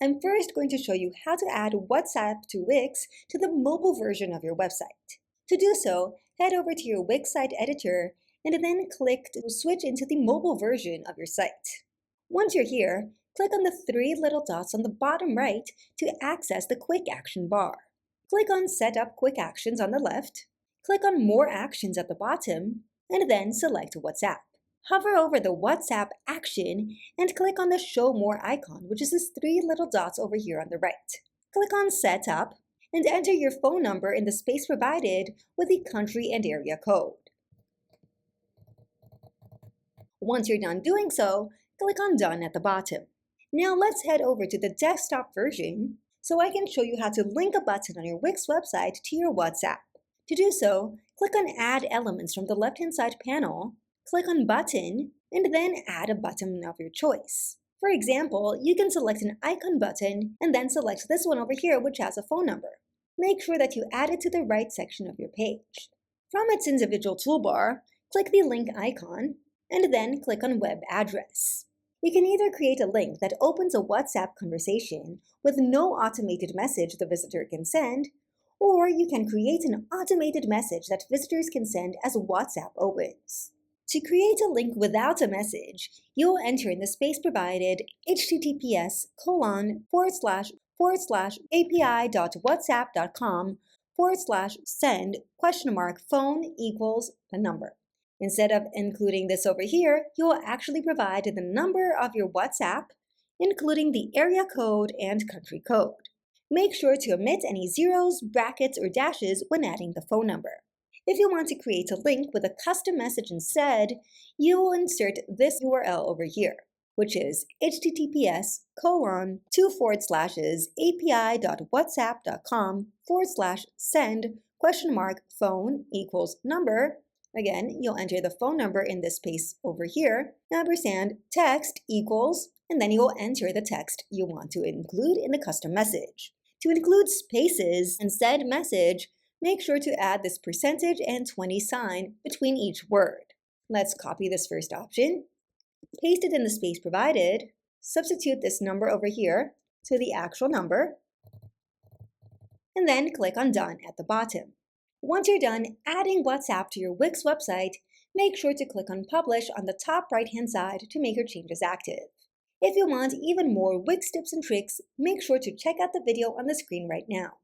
I'm first going to show you how to add WhatsApp to Wix to the mobile version of your website. To do so, head over to your Wix site editor and then click to switch into the mobile version of your site. Once you're here, click on the three little dots on the bottom right to access the Quick Action bar. Click on Set up Quick Actions on the left, click on More Actions at the bottom, and then select WhatsApp. Hover over the WhatsApp action and click on the Show More icon, which is the three little dots over here on the right. Click on Set Up and enter your phone number in the space provided with the country and area code. Once you're done doing so, click on Done at the bottom. Now let's head over to the desktop version so I can show you how to link a button on your Wix website to your WhatsApp. To do so, click on Add Elements from the left-hand side panel, click on Button, and then add a button of your choice. For example, you can select an icon button and then select this one over here which has a phone number. Make sure that you add it to the right section of your page. From its individual toolbar, click the link icon and then click on Web Address. You can either create a link that opens a WhatsApp conversation with no automated message the visitor can send, or you can create an automated message that visitors can send as WhatsApp opens. To create a link without a message, you'll enter in the space provided https://api.whatsapp.com/send?phone equals the number. Instead of including this over here, you'll actually provide the number of your WhatsApp, including the area code and country code. Make sure to omit any zeros, brackets, or dashes when adding the phone number. If you want to create a link with a custom message instead, you will insert this URL over here, which is https://api.whatsapp.com/send?phone equals number. Again, you'll enter the phone number in this space over here, &text equals, and then you will enter the text you want to include in the custom message. To include spaces in said message, make sure to add this percentage and 20 sign between each word. Let's copy this first option, paste it in the space provided, substitute this number over here to the actual number, and then click on Done at the bottom. Once you're done adding WhatsApp to your Wix website, make sure to click on Publish on the top right-hand side to make your changes active. If you want even more Wix tips and tricks, make sure to check out the video on the screen right now.